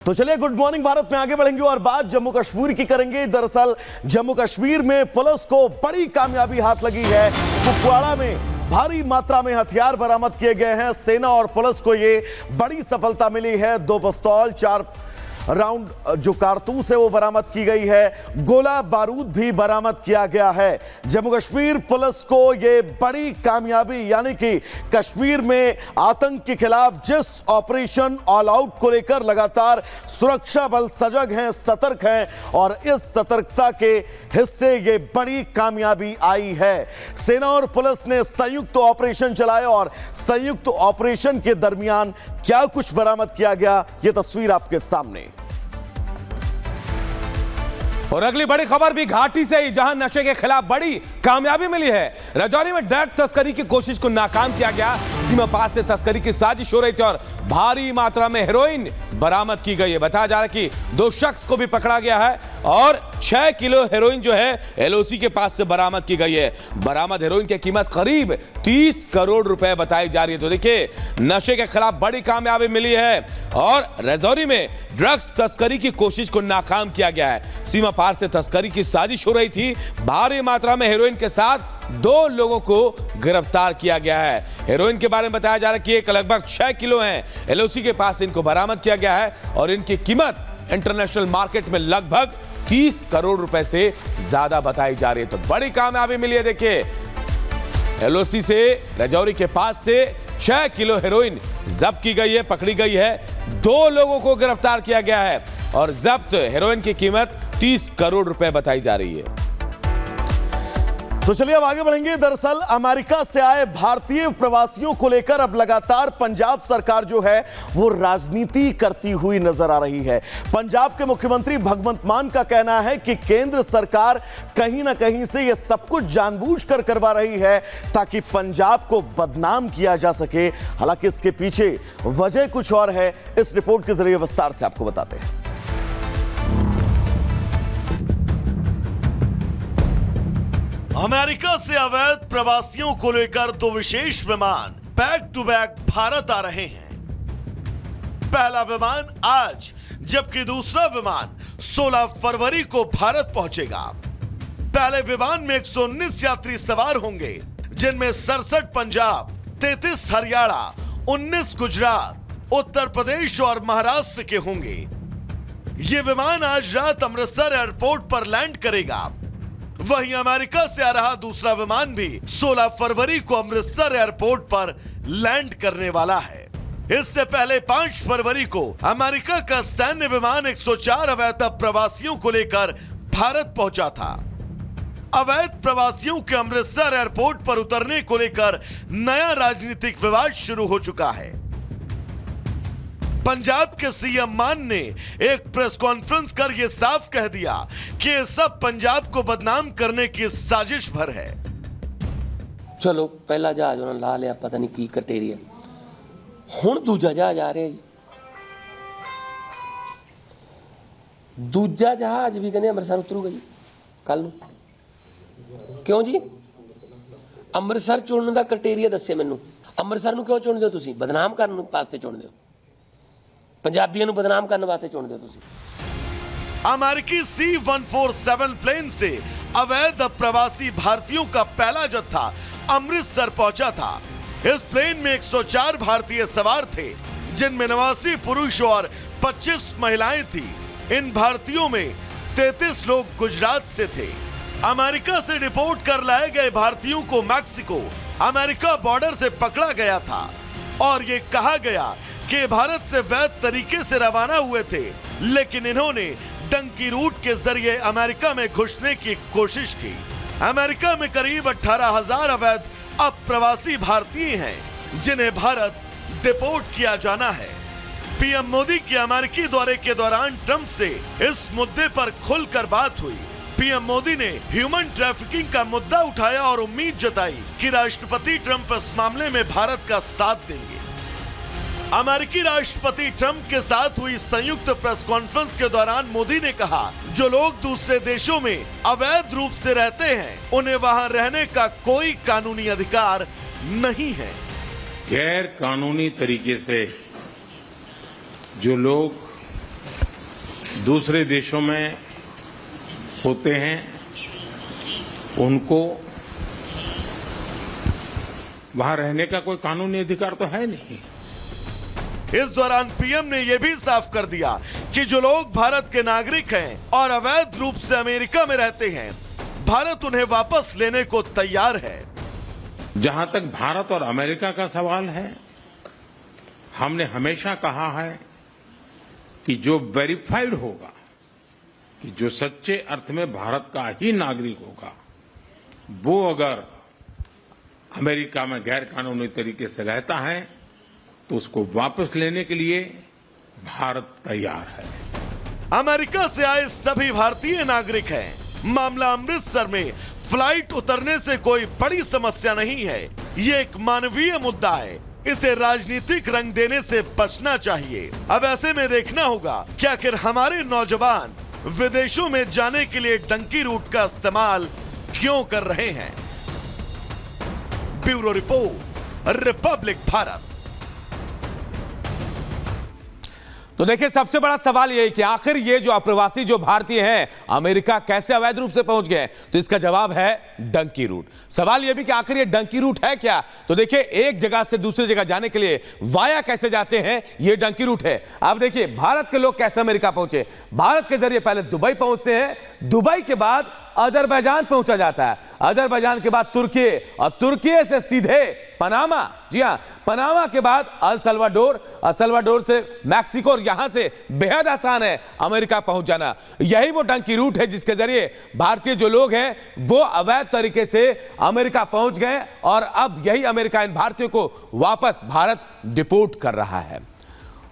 तो चलिए good morning Bharat में आगे बढ़ेंगे और बात जम्मू कश्मीर की करेंगे। दरअसल जम्मू कश्मीर में पुलिस को बड़ी कामयाबी हाथ लगी है। कुपवाड़ा में भारी मात्रा में हथियार बरामद किए गए हैं। सेना और पुलिस को ये बड़ी सफलता मिली है। 2 पिस्तौल, 4 राउंड जो कारतूस है वो बरामद की गई है। गोला बारूद भी बरामद किया गया है। जम्मू कश्मीर पुलिस को ये बड़ी कामयाबी, यानी कि कश्मीर में आतंक के खिलाफ जिस ऑपरेशन ऑल आउट को लेकर लगातार सुरक्षा बल सजग हैं, सतर्क हैं, और इस सतर्कता के हिस्से ये बड़ी कामयाबी आई है। सेना और पुलिस ने संयुक्त ऑपरेशन चलाए और संयुक्त ऑपरेशन के दरमियान क्या कुछ बरामद किया गया, ये तस्वीर आपके सामने। और अगली बड़ी खबर भी घाटी से ही, जहां नशे के खिलाफ बड़ी कामयाबी मिली है। राजौरी में ड्रग तस्करी की कोशिश को नाकाम किया गया। सीमा पार से तस्करी की साजिश हो रही थी और भारी मात्रा में हेरोइन बरामद की गई है। बताया जा रहा है कि 2 शख्स को भी पकड़ा गया है और 6 किलो हेरोइन जो है एलओसी के पास से बरामद की गई है। बरामद हेरोइन की कीमत करीब 30 करोड़ रुपए बताई जा रही है। तो देखिए, नशे के खिलाफ बड़ी कामयाबी मिली है और राजौरी में ड्रग्स तस्करी की कोशिश को नाकाम किया गया है। सीमा पार से तस्करी की साजिश हो रही थी। भारी मात्रा में हेरोइन के साथ 2 लोगों को गिरफ्तार किया गया है। हेरोइन के बारे में बताया जा रहा है कि एक लगभग 6 किलो है। एलओसी के पास इनको बरामद किया गया है और इनकी कीमत इंटरनेशनल मार्केट में लगभग 30 करोड़ रुपए से ज्यादा बताई जा रही है। तो बड़ी कामयाबी मिली है। देखिए, एलओसी से राजौरी के पास से 6 किलो हेरोइन जब्त की गई है, पकड़ी गई है। 2 लोगों को गिरफ्तार किया गया है और जब्त हेरोइन की कीमत 30 करोड़ रुपए बताई जा रही है। तो चलिए अब आगे बढ़ेंगे। दरअसल अमेरिका से आए भारतीय प्रवासियों को लेकर अब लगातार पंजाब सरकार जो है वो राजनीति करती हुई नजर आ रही है। पंजाब के मुख्यमंत्री भगवंत मान का कहना है कि केंद्र सरकार कहीं ना कहीं से ये सब कुछ जानबूझकर करवा रही है ताकि पंजाब को बदनाम किया जा सके। हालांकि इसके पीछे वजह कुछ और है। इस रिपोर्ट के जरिए विस्तार से आपको बताते हैं। अमेरिका से अवैध प्रवासियों को लेकर 2 विशेष विमान बैक टू बैक भारत आ रहे हैं। पहला विमान आज, जबकि दूसरा विमान 16 फरवरी को भारत पहुंचेगा। पहले विमान में 119 यात्री सवार होंगे, जिनमें 67 पंजाब, 33 हरियाणा, 19 गुजरात, उत्तर प्रदेश और महाराष्ट्र के होंगे। यह विमान आज रात अमृतसर एयरपोर्ट पर लैंड करेगा। वहीं अमेरिका से आ रहा दूसरा विमान भी 16 फरवरी को अमृतसर एयरपोर्ट पर लैंड करने वाला है। इससे पहले 5 फरवरी को अमेरिका का सैन्य विमान 104 अवैध प्रवासियों को लेकर भारत पहुंचा था। अवैध प्रवासियों के अमृतसर एयरपोर्ट पर उतरने को लेकर नया राजनीतिक विवाद शुरू हो चुका है। पंजाब के सीएम मान ने एक प्रेस कॉन्फ्रेंस कर यह साफ कह दिया कि ये सब पंजाब को बदनाम करने की साजिश भर है। चलो पहला जहाज उन्होंने ला लिया, पता नहीं की कटेरिया, हुण दूजा जहाज आ रहा जी। दूजा जहाज भी कहते अमृतसर उतरूगा जी कल नूं। क्यों जी? अमृतसर चुनने का क्राइटेरिया दस्से मैनू। अमृतसर नूं क्यों चुनदे हो तुसीं? बदनाम करने वास्ते चुनदे हो, पंजाबियों को बदनाम करने वास्ते चुनदे हो तुसीं। अमेरिकी C-147 प्लेन से अवैध प्रवासी भारतीयों का पहला जत्था अमृतसर पहुंचा था। इस प्लेन में 104 भारतीय सवार थे, जिनमें 89 पुरुष और 25 महिलाएं थी। इन भारतीयों में 33 लोग गुजरात से थे। अमेरिका से डिपोर्ट कर लाए गए भारतीयों को मैक्सिको अमेरिका बॉर्डर से पकड़ा गया था और ये कहा गया कि भारत से वैध तरीके से रवाना हुए थे, लेकिन इन्होंने डंकी रूट के जरिए अमेरिका में घुसने की कोशिश की। अमेरिका में करीब 18,000 अवैध अप्रवासी भारतीय हैं, जिन्हें भारत डिपोर्ट किया जाना है। पीएम मोदी के अमेरिकी दौरे के दौरान ट्रंप से इस मुद्दे पर खुलकर बात हुई। पीएम मोदी ने ह्यूमन ट्रैफिकिंग का मुद्दा उठाया और उम्मीद जताई कि राष्ट्रपति ट्रंप इस मामले में भारत का साथ देंगे। अमेरिकी राष्ट्रपति ट्रंप के साथ हुई संयुक्त प्रेस कॉन्फ्रेंस के दौरान मोदी ने कहा, जो लोग दूसरे देशों में अवैध रूप से रहते हैं, उन्हें वहां रहने का कोई कानूनी अधिकार नहीं है। गैर कानूनी तरीके से जो लोग दूसरे देशों में होते हैं उनको वहां रहने का कोई कानूनी अधिकार तो है नहीं। इस दौरान पीएम ने यह भी साफ कर दिया कि जो लोग भारत के नागरिक हैं और अवैध रूप से अमेरिका में रहते हैं, भारत उन्हें वापस लेने को तैयार है। जहां तक भारत और अमेरिका का सवाल है, हमने हमेशा कहा है कि जो वेरीफाइड होगा, कि जो सच्चे अर्थ में भारत का ही नागरिक होगा, वो अगर अमेरिका में गैर कानूनी तरीके से रहता है तो उसको वापस लेने के लिए भारत तैयार है। अमेरिका से आए सभी भारतीय नागरिक हैं। मामला अमृतसर में फ्लाइट उतरने से कोई बड़ी समस्या नहीं है। ये एक मानवीय मुद्दा है। इसे राजनीतिक रंग देने से बचना चाहिए। अब ऐसे में देखना होगा कि आखिर हमारे नौजवान विदेशों में जाने के लिए डंकी रूट का इस्तेमाल क्यों कर रहे हैं। Bureau report, Republic Bharat. तो देखिए, सबसे बड़ा सवाल यही कि आखिर ये जो अप्रवासी जो भारतीय हैं अमेरिका कैसे अवैध रूप से पहुंच गए। तो इसका जवाब है डंकी रूट। सवाल यह भी कि आखिर ये डंकी रूट है क्या। तो देखिए, एक जगह से दूसरी जगह जाने के लिए वाया कैसे जाते हैं, ये डंकी रूट है। आप देखिए, भारत के लोग कैसे अमेरिका पहुंचे। भारत के जरिए पहले दुबई पहुंचते हैं, दुबई के बाद अजरबैजान पहुंचा जाता है, अजरबैजान के बाद तुर्की, और तुर्की से सीधे पनामा। जी हां, पनामा के बाद अल सल्वाडोर, अल सल्वाडोर से मैक्सिको, और यहां से बेहद आसान है अमेरिका पहुंच जाना। यही वो डंकी रूट है जिसके जरिए भारतीय जो लोग हैं वो अवैध तरीके से अमेरिका पहुंच गए, और अब यही अमेरिका इन भारतीयों को वापस भारत डिपोर्ट कर रहा है।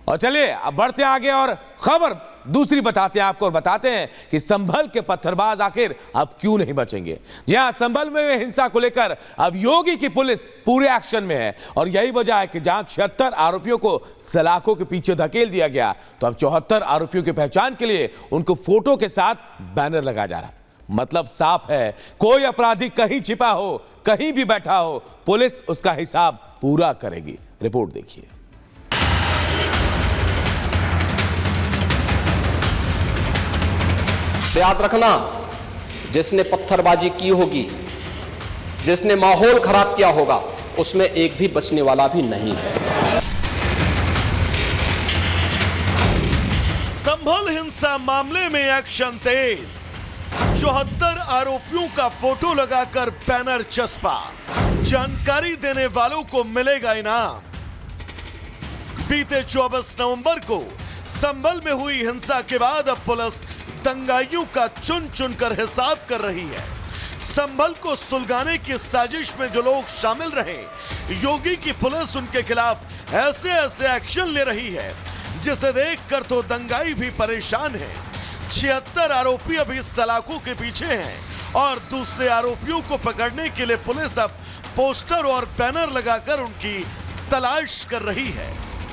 और चलिए अब बढ़ते आगे और खबर दूसरी बताते हैं आपको, और बताते हैं कि संभल के पत्थरबाज आखिर अब क्यों नहीं बचेंगे। जी हां, संभल में हिंसा को लेकर अब योगी की पुलिस पूरे एक्शन में है, और यही वजह है कि जहां 76 आरोपियों को सलाखों के पीछे धकेल दिया गया, तो अब 74 आरोपियों की पहचान के लिए उनको फोटो के साथ बैनर लगाया जा रहा। मतलब साफ है, कोई अपराधी कहीं छिपा हो, कहीं भी बैठा हो, पुलिस उसका हिसाब पूरा करेगी। रिपोर्ट देखिए। याद रखना, जिसने पत्थरबाजी की होगी, जिसने माहौल खराब किया होगा, उसमें एक भी बचने वाला भी नहीं है। संभल हिंसा मामले में एक्शन तेज। 74 आरोपियों का फोटो लगाकर बैनर चस्पा, जानकारी देने वालों को मिलेगा इनाम। बीते 24 नवंबर को संभल में हुई हिंसा के बाद अब पुलिस दंगाइयों का चुन चुन कर हिसाब कर रही है। संभल को सुलगाने की साजिश में जो लोग शामिल रहे, योगी की पुलिस उनके खिलाफ ऐसे ऐसे एक्शन ले रही है जिसे देखकर तो दंगाई भी परेशान है। 76 आरोपी अभी सलाखों के पीछे हैं, और दूसरे आरोपियों को पकड़ने के लिए पुलिस अब पोस्टर और बैनर लगाकर उनकी तलाश कर रही है।